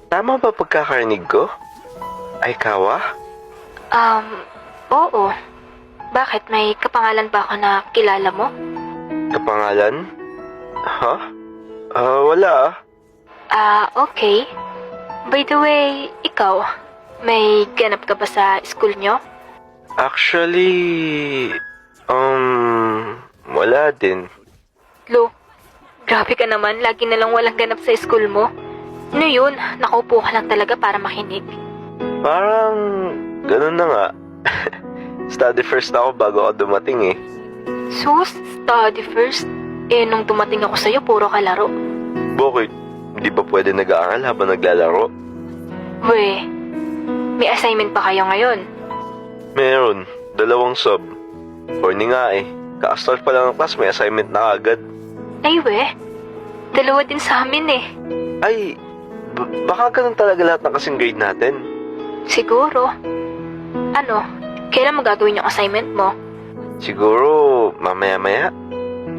Tama ba pagkakarinig ko? Aikawa? Oo. Bakit? May kapangalan ba ako na kilala mo? Kapangalan? Ha? Wala Okay. By the way, ikaw, may ganap ka ba sa school nyo? Actually, wala din. Lo, grabe ka naman. Lagi na lang walang ganap sa school mo. Ano yun? Nakaupo ka lang talaga para makinig. Parang, ganun na nga. Study first ako bago ako dumating eh. So, study first? Nung dumating ako sa'yo, puro ka laro. Bakit? Hindi ba pwede nag-aaral habang naglalaro? Weh, may assignment pa kayo ngayon? Meron. 2 sub. Horny nga eh. Ka-start pa lang ng class, may assignment na agad. Ay weh, 2 din sa amin eh. Ay, baka ganun talaga lahat ng kasing grade natin. Siguro. Ano, kailan mo gagawin yung assignment mo? Siguro, mamaya-maya.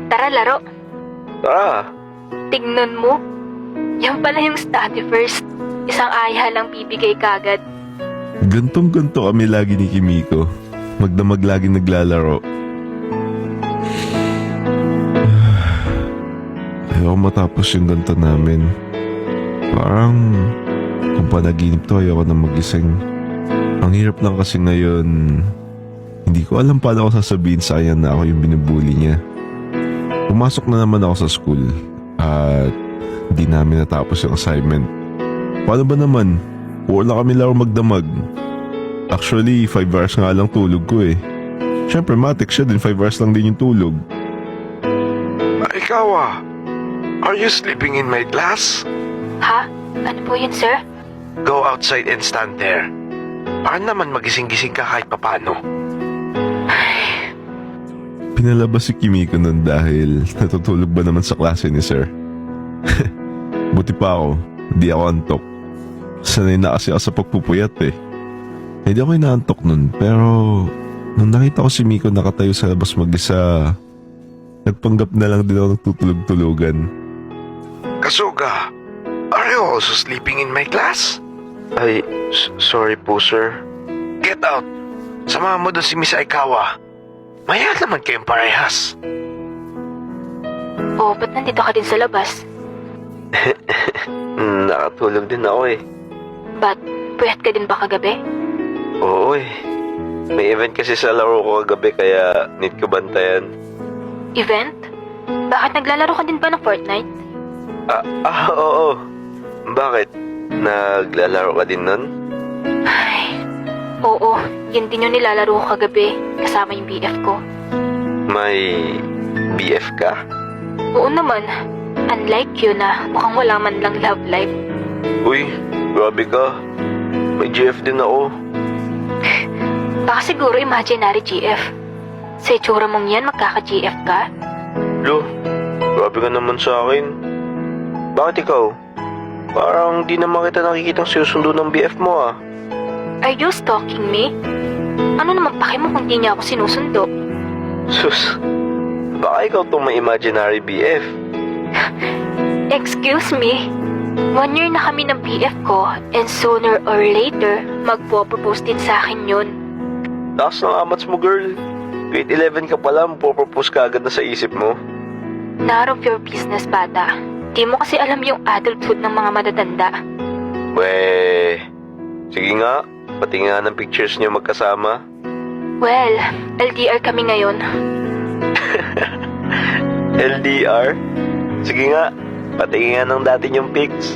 Tara laro. Tara. Tignan mo. Yan pala yung study first. Isang aya lang bibigay kagad. Gantong-ganto kami lagi ni Kimiko. Magdamag lagi naglalaro. Ayaw matapos yung ganto namin. Parang kung panaginip to, ayaw ko na magising. Ang hirap lang kasi ngayon, hindi ko alam paano ako sasabihin sa kanya na ako yung binubuli niya. Pumasok na naman ako sa school at hindi namin natapos yung assignment. Paano ba naman? Wala kami laro magdamag. Actually, 5 hours nga lang tulog ko eh. Siyempre, matik siya din. 5 hours lang din yung tulog. Aikawa, are you sleeping in my class? Ha? Ano po yun, sir? Go outside and stand there. Para naman magising-gising ka kahit papano. Pinalabas si Kimiko nun dahil natutulog ba naman sa klase ni sir. Buti pa ako, hindi ako antok. Sanay na kasi ako sa pagpupuyat eh. Hindi ako inaantok nun, pero nung nakita ko si Miko nakatayo sa labas mag-isa, nagpanggap na lang din ako nagtutulog-tulugan. Kasuga, are you also sleeping in my class? Ay, sorry po sir. Get out! Samahan mo doon si Miss Aikawa. Maya naman kayong parehas. Oh, ba't nandito ka din sa labas? Nakatulog din ako eh. Ba't, puyat ka din ba kagabi? Oo eh. May event kasi sa laro ko kagabi kaya need ko bantayan. Event? Bakit naglalaro ka din ba ng Fortnite? Oo. Bakit? Naglalaro ka din nun? Ay, oo, yun din yung nilalaro ko kagabi, kasama yung BF ko. May BF ka? Oo naman, unlike you na mukhang wala man lang love life. Uy, grabe ka. May GF din ako. Baka siguro imaginary GF. Sa itsura mong yan, magkaka-GF ka? Lo, grabe ka naman sa akin. Bakit ikaw? Parang di naman kita nakikitang sinusundo ng BF mo ah. Are you stalking me? Ano naman pake mo kung di niya ako sinusundo? Sus, baka ikaw tong may imaginary BF. Excuse me? 1 year na kami ng BF ko and sooner or later, magpo-propose din sa akin yun. Taas ng amats mo girl. Grade 11 ka pala, magpo-propose ka agad na sa isip mo. None of your business, bata. Di mo kasi alam yung adulthood ng mga matatanda. Weh, sige nga, pati nga ng pictures niyo magkasama. Well, LDR kami ngayon. LDR? Sige nga, pati nga ng dati niyong pics.